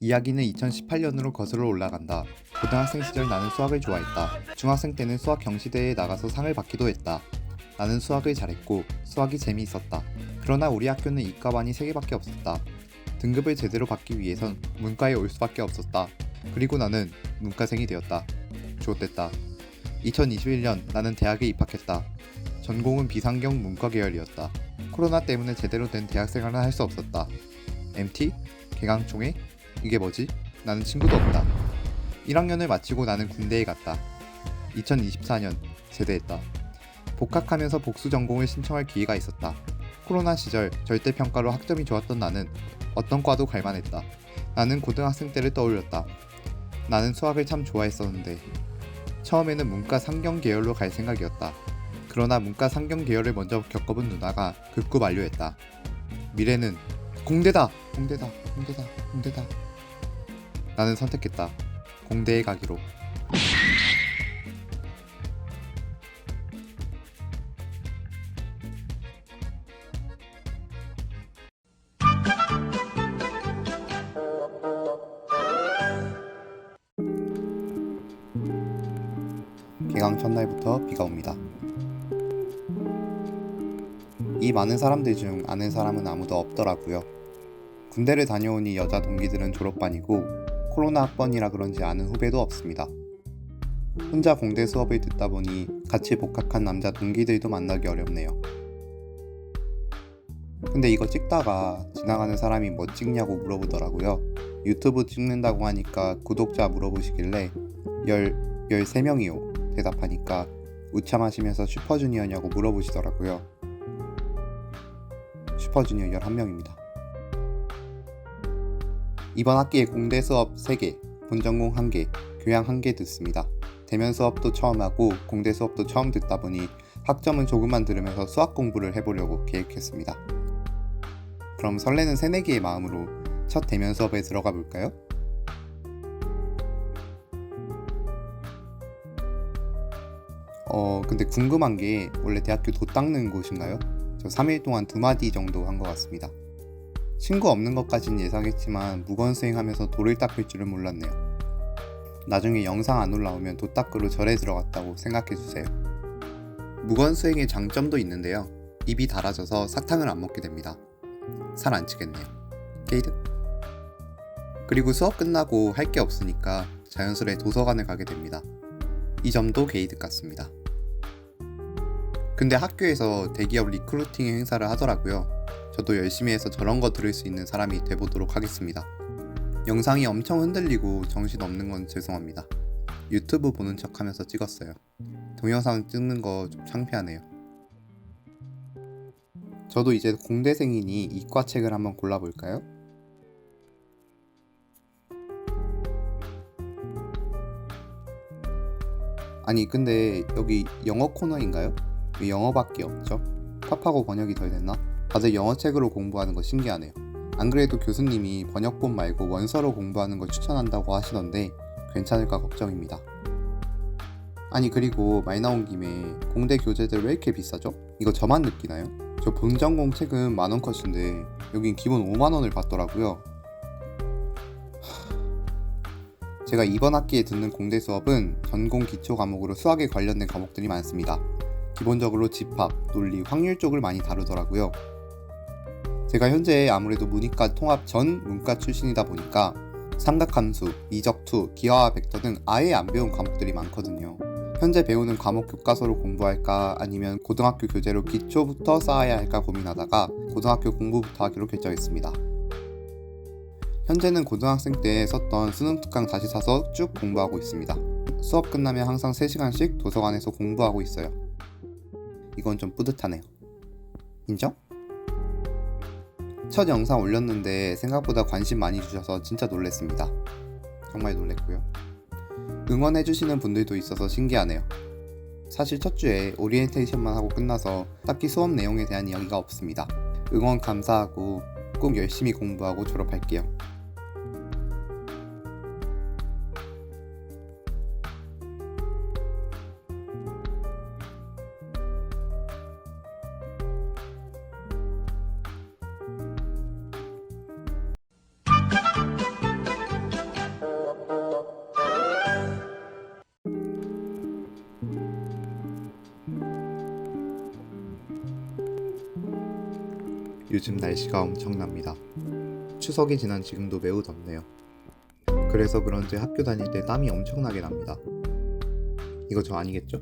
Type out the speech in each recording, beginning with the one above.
이야기는 2018년으로 거슬러 올라간다. 고등학생 시절 나는 수학을 좋아했다. 중학생 때는 수학 경시대회에 나가서 상을 받기도 했다. 나는 수학을 잘했고 수학이 재미있었다. 그러나 우리 학교는 이과반이 3개밖에 없었다. 등급을 제대로 받기 위해선 문과에 올 수밖에 없었다. 그리고 나는 문과생이 되었다. 좋댔다. 2021년 나는 대학에 입학했다. 전공은 비상경 문과 계열이었다. 코로나 때문에 제대로 된 대학생활을 할 수 없었다. MT? 개강총회? 이게 뭐지? 나는 친구도 없다. 1학년을 마치고 나는 군대에 갔다. 2024년 제대했다. 복학하면서 복수 전공을 신청할 기회가 있었다. 코로나 시절 절대평가로 학점이 좋았던 나는 어떤 과도 갈만했다. 나는 고등학생 때를 떠올렸다. 나는 수학을 참 좋아했었는데 처음에는 문과 상경 계열로 갈 생각이었다. 그러나 문과 상경 계열을 먼저 겪어본 누나가 극구 만류했다. 미래는 공대다! 공대다! 공대다! 공대다! 나는 선택했다. 공대에 가기로. 개강 첫날부터 비가 옵니다. 이 많은 사람들 중 아는 사람은 아무도 없더라고요. 군대를 다녀오니 여자 동기들은 졸업반이고 코로나 학번이라 그런지 아는 후배도 없습니다. 혼자 공대 수업을 듣다 보니 같이 복학한 남자 동기들도 만나기 어렵네요. 근데 이거 찍다가 지나가는 사람이 뭐 찍냐고 물어보더라고요. 유튜브 찍는다고 하니까 구독자 물어보시길래 13명이요 대답하니까 우차 마시면서 슈퍼주니어냐고 물어보시더라고요. 슈퍼주니어 11명입니다. 이번 학기에 공대 수업 3개, 본전공 1개, 교양 1개 듣습니다. 대면 수업도 처음 하고 공대 수업도 처음 듣다 보니 학점은 조금만 들으면서 수학 공부를 해보려고 계획했습니다. 그럼 설레는 새내기의 마음으로 첫 대면 수업에 들어가 볼까요? 근데 궁금한 게 원래 대학교 도 닦는 곳인가요? 저 3일 동안 2마디 정도 한 것 같습니다. 친구 없는 것까지는 예상했지만 무건수행하면서 돌을 닦을 줄은 몰랐네요. 나중에 영상 안 올라오면 도 닦으러 절에 들어갔다고 생각해주세요. 무건수행의 장점도 있는데요. 입이 닳아져서 사탕을 안 먹게 됩니다. 살 안 찌겠네요. 게이득. 그리고 수업 끝나고 할 게 없으니까 자연스레 도서관을 가게 됩니다. 이 점도 게이득 같습니다. 근데 학교에서 대기업 리크루팅 행사를 하더라고요. 저도 열심히 해서 저런 거 들을 수 있는 사람이 돼보도록 하겠습니다. 영상이 엄청 흔들리고 정신없는 건 죄송합니다. 유튜브 보는 척 하면서 찍었어요. 동영상 찍는 거 좀 창피하네요. 저도 이제 공대생이니 이과 책을 한번 골라볼까요? 아니 근데 여기 영어 코너인가요? 왜 영어밖에 없죠? 팝하고 번역이 덜 됐나? 다들 영어책으로 공부하는 거 신기하네요. 안 그래도 교수님이 번역본 말고 원서로 공부하는 걸 추천한다고 하시던데 괜찮을까 걱정입니다. 아니 그리고 말 나온 김에 공대 교재들 왜 이렇게 비싸죠? 이거 저만 느끼나요? 저 본전공 책은 만원 컷인데 여긴 기본 5만원을 받더라고요. 제가 이번 학기에 듣는 공대 수업은 전공 기초 과목으로 수학에 관련된 과목들이 많습니다. 기본적으로 집합, 논리, 확률 쪽을 많이 다루더라고요. 제가 현재 아무래도 문이과 통합 전 문과 출신이다 보니까 삼각함수, 미적투, 기하와 벡터 등 아예 안 배운 과목들이 많거든요. 현재 배우는 과목 교과서로 공부할까 아니면 고등학교 교재로 기초부터 쌓아야 할까 고민하다가 고등학교 공부부터 하기로 결정했습니다. 현재는 고등학생 때 썼던 수능 특강 다시 사서 쭉 공부하고 있습니다. 수업 끝나면 항상 3시간씩 도서관에서 공부하고 있어요. 이건 좀 뿌듯하네요. 인정? 첫 영상 올렸는데 생각보다 관심 많이 주셔서 진짜 놀랬습니다. 정말 놀랬고요. 응원해주시는 분들도 있어서 신기하네요. 사실 첫 주에 오리엔테이션만 하고 끝나서 딱히 수업 내용에 대한 이야기가 없습니다. 응원 감사하고 꼭 열심히 공부하고 졸업할게요. 요즘 날씨가 엄청납니다. 추석이 지난 지금도 매우 덥네요. 그래서 그런지 학교 다닐 때 땀이 엄청나게 납니다. 이거 저 아니겠죠?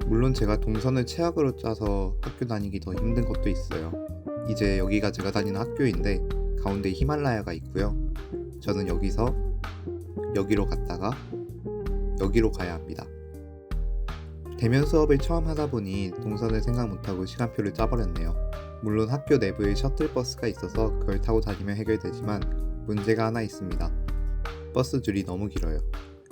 물론 제가 동선을 최악으로 짜서 학교 다니기 더 힘든 것도 있어요. 이제 여기가 제가 다니는 학교인데 가운데 히말라야가 있고요. 저는 여기서 여기로 갔다가 여기로 가야 합니다. 대면 수업을 처음 하다 보니 동선을 생각 못하고 시간표를 짜버렸네요. 물론 학교 내부에 셔틀버스가 있어서 그걸 타고 다니면 해결되지만 문제가 하나 있습니다. 버스 줄이 너무 길어요.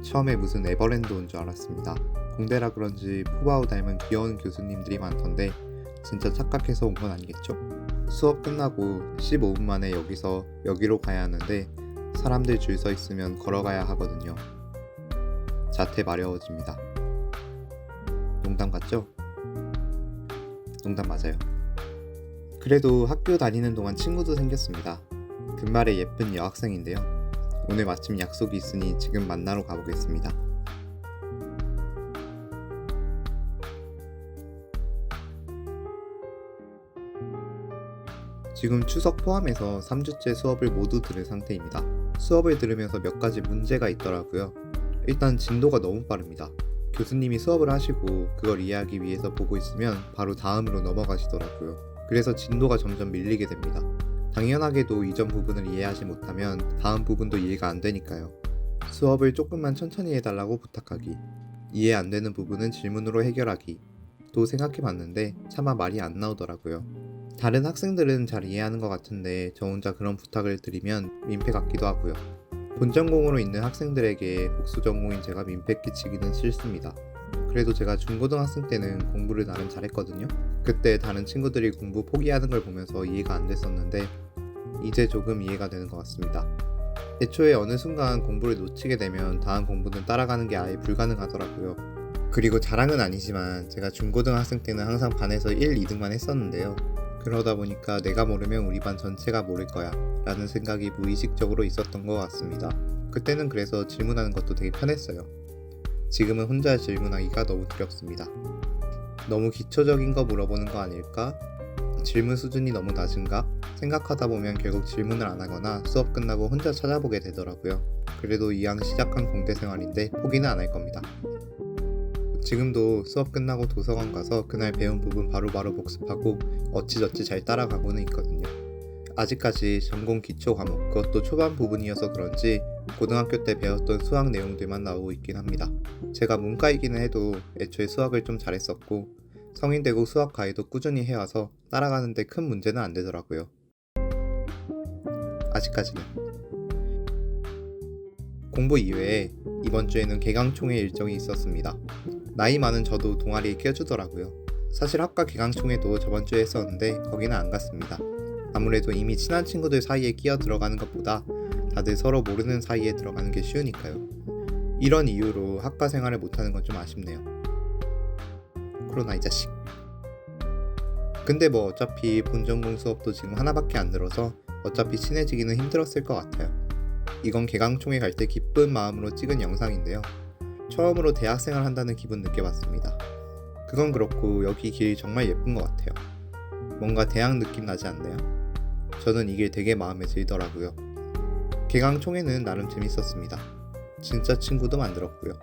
처음에 무슨 에버랜드 온 줄 알았습니다. 공대라 그런지 푸바오 닮은 귀여운 교수님들이 많던데 진짜 착각해서 온 건 아니겠죠? 수업 끝나고 15분 만에 여기서 여기로 가야 하는데 사람들 줄 서 있으면 걸어가야 하거든요. 자태 마려워집니다. 농담 같죠? 농담 맞아요. 그래도 학교 다니는 동안 친구도 생겼습니다. 금발의 예쁜 여학생인데요. 오늘 마침 약속이 있으니 지금 만나러 가보겠습니다. 지금 추석 포함해서 3주째 수업을 모두 들은 상태입니다. 수업을 들으면서 몇 가지 문제가 있더라고요. 일단 진도가 너무 빠릅니다. 교수님이 수업을 하시고 그걸 이해하기 위해서 보고 있으면 바로 다음으로 넘어가시더라고요. 그래서 진도가 점점 밀리게 됩니다. 당연하게도 이전 부분을 이해하지 못하면 다음 부분도 이해가 안 되니까요. 수업을 조금만 천천히 해달라고 부탁하기, 이해 안 되는 부분은 질문으로 해결하기, 또 생각해봤는데 차마 말이 안 나오더라고요. 다른 학생들은 잘 이해하는 것 같은데 저 혼자 그런 부탁을 드리면 민폐 같기도 하고요. 본전공으로 있는 학생들에게 복수전공인 제가 민폐 끼치기는 싫습니다. 그래도 제가 중고등학생 때는 공부를 나름 잘했거든요. 그때 다른 친구들이 공부 포기하는 걸 보면서 이해가 안 됐었는데 이제 조금 이해가 되는 것 같습니다. 애초에 어느 순간 공부를 놓치게 되면 다음 공부는 따라가는 게 아예 불가능하더라고요. 그리고 자랑은 아니지만 제가 중고등학생 때는 항상 반에서 1, 2등만 했었는데요. 그러다 보니까 내가 모르면 우리 반 전체가 모를 거야 라는 생각이 무의식적으로 있었던 것 같습니다. 그때는 그래서 질문하는 것도 되게 편했어요. 지금은 혼자 질문하기가 너무 두렵습니다. 너무 기초적인 거 물어보는 거 아닐까? 질문 수준이 너무 낮은가? 생각하다 보면 결국 질문을 안 하거나 수업 끝나고 혼자 찾아보게 되더라고요. 그래도 이왕 시작한 공대 생활인데 포기는 안 할 겁니다. 지금도 수업 끝나고 도서관 가서 그날 배운 부분 바로바로 복습하고 어찌저찌 잘 따라가고는 있거든요. 아직까지 전공 기초 과목, 그것도 초반 부분이어서 그런지 고등학교 때 배웠던 수학 내용들만 나오고 있긴 합니다. 제가 문과이기는 해도 애초에 수학을 좀 잘했었고 성인 되고 수학 과외도 꾸준히 해와서 따라가는데 큰 문제는 안 되더라고요. 아직까지는. 공부 이외에 이번 주에는 개강총회 일정이 있었습니다. 나이 많은 저도 동아리에 껴주더라고요. 사실 학과 개강총회도 저번 주에 했었는데 거기는 안 갔습니다. 아무래도 이미 친한 친구들 사이에 끼어 들어가는 것보다 다들 서로 모르는 사이에 들어가는 게 쉬우니까요. 이런 이유로 학과 생활을 못하는 건 좀 아쉽네요. 코로나 이 자식. 근데 뭐 어차피 본전공 수업도 지금 하나밖에 안 들어서 어차피 친해지기는 힘들었을 것 같아요. 이건 개강총회 갈 때 기쁜 마음으로 찍은 영상인데요. 처음으로 대학생활 한다는 기분 느껴봤습니다. 그건 그렇고 여기 길 정말 예쁜 것 같아요. 뭔가 대학 느낌 나지 않나요? 저는 이 길 되게 마음에 들더라고요. 개강총회는 나름 재밌었습니다. 진짜 친구도 만들었고요.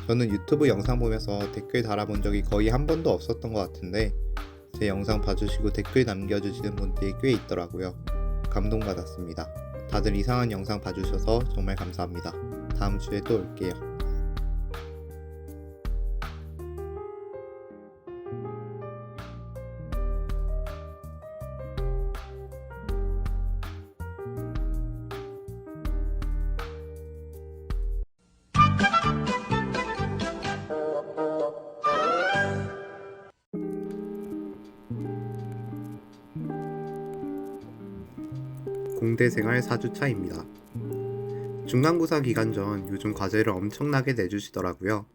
저는 유튜브 영상 보면서 댓글 달아본 적이 거의 한 번도 없었던 것 같은데 제 영상 봐주시고 댓글 남겨주시는 분들이 꽤 있더라고요. 감동받았습니다. 다들 이상한 영상 봐주셔서 정말 감사합니다. 다음 주에 또 올게요. 공대 생활 4주차입니다. 중간고사 기간 전 요즘 과제를 엄청나게 내주시더라고요.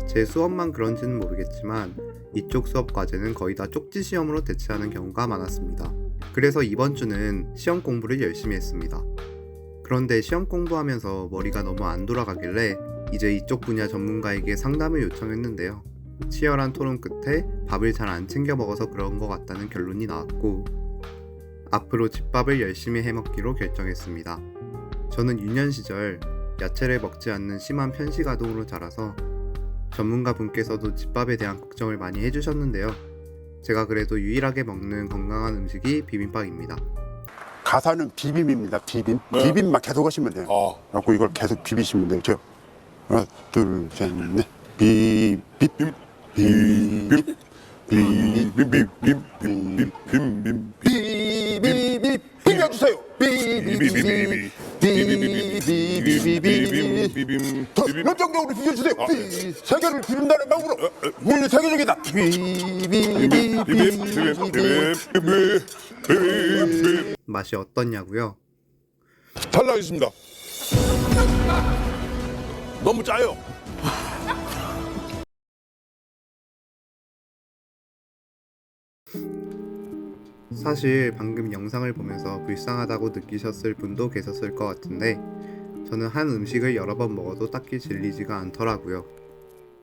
제 수업만 그런지는 모르겠지만 이쪽 수업 과제는 거의 다 쪽지 시험으로 대체하는 경우가 많았습니다. 그래서 이번 주는 시험 공부를 열심히 했습니다. 그런데 시험 공부하면서 머리가 너무 안 돌아가길래 이제 이쪽 분야 전문가에게 상담을 요청했는데요. 치열한 토론 끝에 밥을 잘 안 챙겨 먹어서 그런 것 같다는 결론이 나왔고 앞으로 집밥을 열심히 해먹기로 결정했습니다. 저는 유년 시절 야채를 먹지 않는 심한 편식 아동으로 자라서 전문가 분께서도 집밥에 대한 걱정을 많이 해주셨는데요. 제가 그래도 유일하게 먹는 건강한 음식이 비빔밥입니다. 가사는 비빔입니다. 비빔. 네. 비빔만 계속 하시면 돼요. 그래갖고 이걸 계속 비비시면 돼요. 저 하나, 둘, 셋, 넷. 비빔, 비빔, 비빔, 비빔, 비빔, 비벼주세요. 비빔, 비빔, 더 열정적으로 비벼주세요. 세계를 비빈다는 마음으로 우리는 세계적이다. 맛이 어떻냐고요? 잘 나겠습니다. 너무 짜요. 사실 방금 영상을 보면서 불쌍하다고 느끼셨을 분도 계셨을 것 같은데 저는 한 음식을 여러 번 먹어도 딱히 질리지가 않더라고요.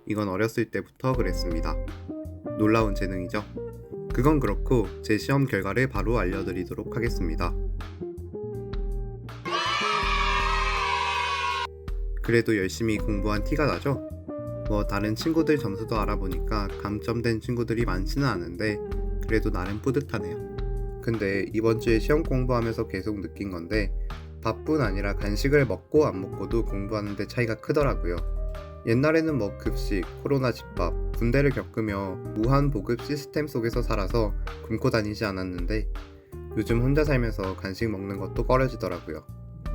이건 어렸을 때부터 그랬습니다. 놀라운 재능이죠. 그건 그렇고 제 시험 결과를 바로 알려드리도록 하겠습니다. 그래도 열심히 공부한 티가 나죠? 다른 친구들 점수도 알아보니까 감점된 친구들이 많지는 않은데 그래도 나름 뿌듯하네요. 근데 이번 주에 시험 공부하면서 계속 느낀 건데 밥뿐 아니라 간식을 먹고 안 먹고도 공부하는데 차이가 크더라고요. 옛날에는 급식, 코로나 집밥, 군대를 겪으며 무한 보급 시스템 속에서 살아서 굶고 다니지 않았는데 요즘 혼자 살면서 간식 먹는 것도 꺼려지더라고요.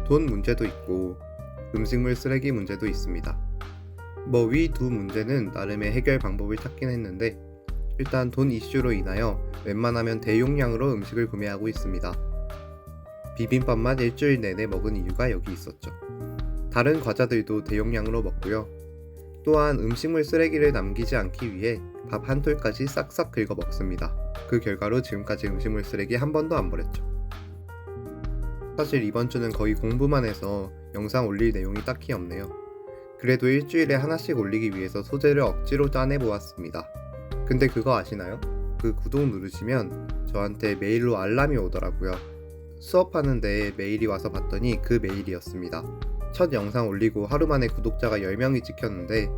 돈 문제도 있고 음식물 쓰레기 문제도 있습니다. 위 두 문제는 나름의 해결 방법을 찾긴 했는데 일단 돈 이슈로 인하여 웬만하면 대용량으로 음식을 구매하고 있습니다. 비빔밥만 일주일 내내 먹은 이유가 여기 있었죠. 다른 과자들도 대용량으로 먹고요. 또한 음식물 쓰레기를 남기지 않기 위해 밥 한 톨까지 싹싹 긁어 먹습니다. 그 결과로 지금까지 음식물 쓰레기 한 번도 안 버렸죠. 사실 이번 주는 거의 공부만 해서 영상 올릴 내용이 딱히 없네요. 그래도 일주일에 하나씩 올리기 위해서 소재를 억지로 짜내 보았습니다. 근데 그거 아시나요? 그 구독 누르시면 저한테 메일로 알람이 오더라고요. 수업하는데 메일이 와서 봤더니 그 메일이었습니다. 첫 영상 올리고 하루 만에 구독자가 10명이 찍혔는데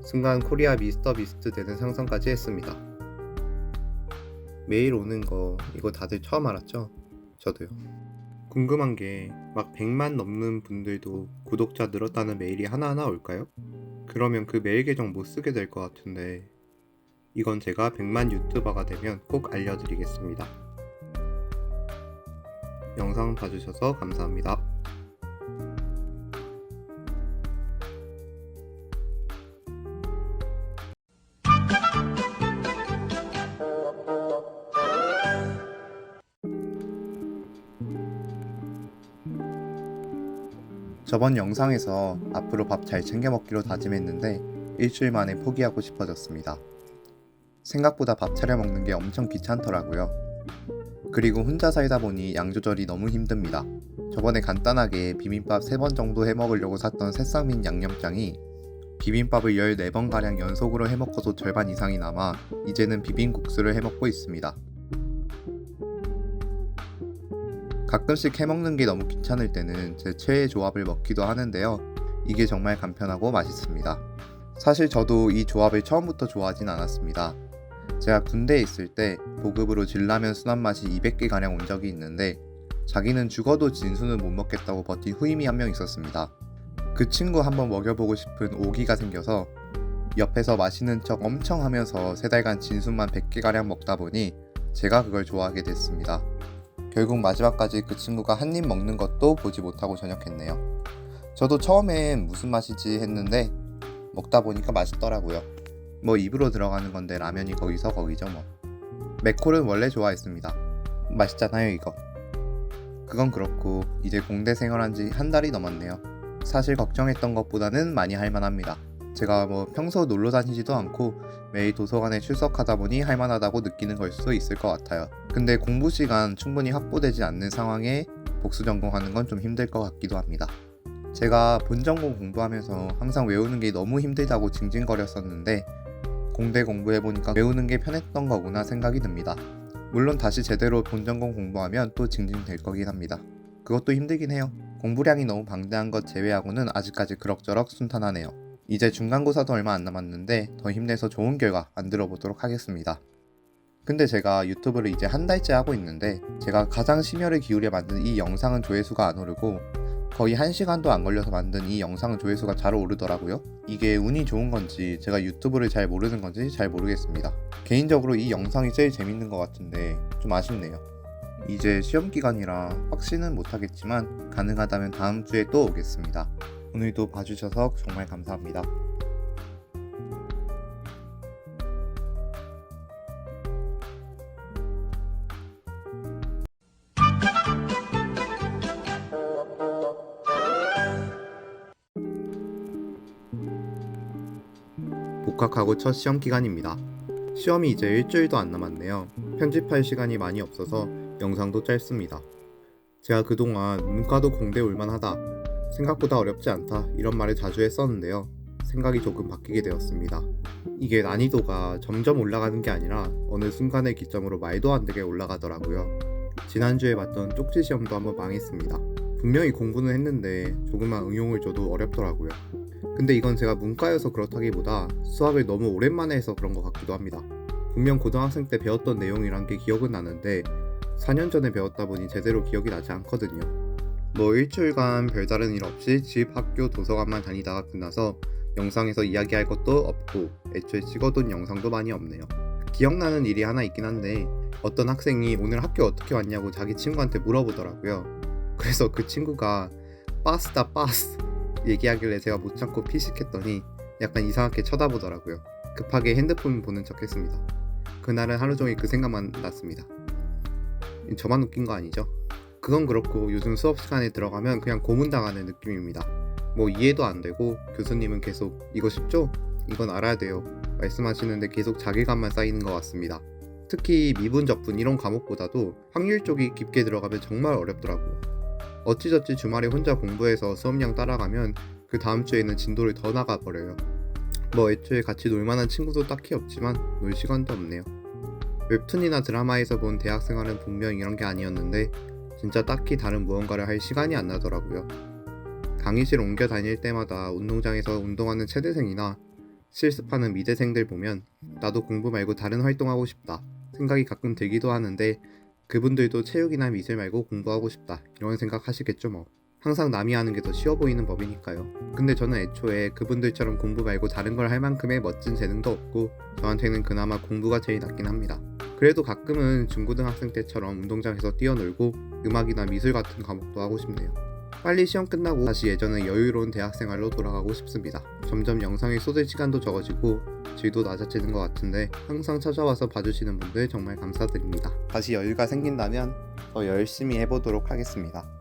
순간 코리아 미스터 비스트 되는 상상까지 했습니다. 메일 오는 거 이거 다들 처음 알았죠? 저도요. 궁금한 게 100만 넘는 분들도 구독자 늘었다는 메일이 하나하나 올까요? 그러면 그 메일 계정 못 쓰게 될 것 같은데 이건 제가 100만 유튜버가 되면 꼭 알려드리겠습니다. 영상 봐주셔서 감사합니다. 저번 영상에서 앞으로 밥 잘 챙겨 먹기로 다짐했는데 일주일 만에 포기하고 싶어졌습니다. 생각보다 밥 차려 먹는 게 엄청 귀찮더라고요. 그리고 혼자 살다 보니 양 조절이 너무 힘듭니다. 저번에 간단하게 비빔밥 3번 정도 해먹으려고 샀던 새싹민 양념장이 비빔밥을 14번가량 연속으로 해먹어도 절반 이상이 남아 이제는 비빔국수를 해먹고 있습니다. 가끔씩 해먹는 게 너무 귀찮을 때는 제 최애 조합을 먹기도 하는데요. 이게 정말 간편하고 맛있습니다. 사실 저도 이 조합을 처음부터 좋아하진 않았습니다. 제가 군대에 있을 때 보급으로 진라면 순한 맛이 200개가량 온 적이 있는데 자기는 죽어도 진수는 못 먹겠다고 버틴 후임이 한 명 있었습니다. 그 친구 한번 먹여보고 싶은 오기가 생겨서 옆에서 마시는 척 엄청 하면서 3달간 진수만 100개가량 먹다 보니 제가 그걸 좋아하게 됐습니다. 결국 마지막까지 그 친구가 한 입 먹는 것도 보지 못하고 전역했네요. 저도 처음엔 무슨 맛이지 했는데 먹다 보니까 맛있더라고요. 입으로 들어가는 건데 라면이 거기서 거기죠 뭐. 맥콜은 원래 좋아했습니다. 맛있잖아요 이거. 그건 그렇고 이제 공대 생활한 지 한 달이 넘었네요. 사실 걱정했던 것보다는 많이 할만합니다. 제가 평소 놀러 다니지도 않고 매일 도서관에 출석하다 보니 할만하다고 느끼는 걸 수도 있을 것 같아요. 근데 공부 시간 충분히 확보되지 않는 상황에 복수 전공하는 건 좀 힘들 것 같기도 합니다. 제가 본 전공 공부하면서 항상 외우는 게 너무 힘들다고 징징거렸었는데 공대 공부해보니까 외우는 게 편했던 거구나 생각이 듭니다. 물론 다시 제대로 본전공 공부하면 또 징징될 거긴 합니다. 그것도 힘들긴 해요. 공부량이 너무 방대한 것 제외하고는 아직까지 그럭저럭 순탄하네요. 이제 중간고사도 얼마 안 남았는데 더 힘내서 좋은 결과 만들어 보도록 하겠습니다. 근데 제가 유튜브를 이제 한 달째 하고 있는데 제가 가장 심혈을 기울여 만든 이 영상은 조회수가 안 오르고 거의 1시간도 안 걸려서 만든 이 영상은 조회수가 잘 오르더라고요. 이게 운이 좋은 건지 제가 유튜브를 잘 모르는 건지 잘 모르겠습니다. 개인적으로 이 영상이 제일 재밌는 것 같은데 좀 아쉽네요. 이제 시험 기간이라 확신은 못하겠지만 가능하다면 다음 주에 또 오겠습니다. 오늘도 봐주셔서 정말 감사합니다. 복학하고 첫 시험 기간입니다. 시험이 이제 일주일도 안 남았네요. 편집할 시간이 많이 없어서 영상도 짧습니다. 제가 그동안 문과도 공대 올만하다, 생각보다 어렵지 않다 이런 말을 자주 했었는데요. 생각이 조금 바뀌게 되었습니다. 이게 난이도가 점점 올라가는 게 아니라 어느 순간의 기점으로 말도 안 되게 올라가더라고요. 지난주에 봤던 쪽지 시험도 한번 망했습니다. 분명히 공부는 했는데 조금만 응용을 줘도 어렵더라고요. 근데 이건 제가 문과여서 그렇다기보다 수학을 너무 오랜만에 해서 그런 것 같기도 합니다. 분명 고등학생 때 배웠던 내용이란 게 기억은 나는데 4년 전에 배웠다 보니 제대로 기억이 나지 않거든요. 뭐 일주일간 별다른 일 없이 집, 학교, 도서관만 다니다가 끝나서 영상에서 이야기할 것도 없고 애초에 찍어둔 영상도 많이 없네요. 기억나는 일이 하나 있긴 한데 어떤 학생이 오늘 학교 어떻게 왔냐고 자기 친구한테 물어보더라고요. 그래서 그 친구가 빠스다 빠스 얘기하길래 제가 못 참고 피식했더니 약간 이상하게 쳐다보더라고요. 급하게 핸드폰 보는 척 했습니다. 그날은 하루 종일 그 생각만 났습니다. 저만 웃긴 거 아니죠? 그건 그렇고 요즘 수업 시간에 들어가면 그냥 고문당하는 느낌입니다. 뭐 이해도 안 되고 교수님은 계속 이거 쉽죠? 이건 알아야 돼요 말씀하시는데 계속 자괴감만 쌓이는 것 같습니다. 특히 미분, 적분 이런 과목보다도 확률 쪽이 깊게 들어가면 정말 어렵더라고요. 어찌저찌 주말에 혼자 공부해서 수업량 따라가면 그 다음 주에는 진도를 더 나가버려요. 뭐 애초에 같이 놀만한 친구도 딱히 없지만 놀 시간도 없네요. 웹툰이나 드라마에서 본 대학생활은 분명 이런 게 아니었는데 진짜 딱히 다른 무언가를 할 시간이 안 나더라고요. 강의실 옮겨 다닐 때마다 운동장에서 운동하는 체대생이나 실습하는 미대생들 보면 나도 공부 말고 다른 활동하고 싶다 생각이 가끔 들기도 하는데 그분들도 체육이나 미술 말고 공부하고 싶다 이런 생각 하시겠죠 뭐. 항상 남이 하는 게 더 쉬워 보이는 법이니까요. 근데 저는 애초에 그분들처럼 공부 말고 다른 걸 할 만큼의 멋진 재능도 없고 저한테는 그나마 공부가 제일 낫긴 합니다. 그래도 가끔은 중고등학생 때처럼 운동장에서 뛰어놀고 음악이나 미술 같은 과목도 하고 싶네요. 빨리 시험 끝나고 다시 예전의 여유로운 대학생활로 돌아가고 싶습니다. 점점 영상에 쏟을 시간도 적어지고 질도 낮아지는 것 같은데 항상 찾아와서 봐주시는 분들 정말 감사드립니다. 다시 여유가 생긴다면 더 열심히 해보도록 하겠습니다.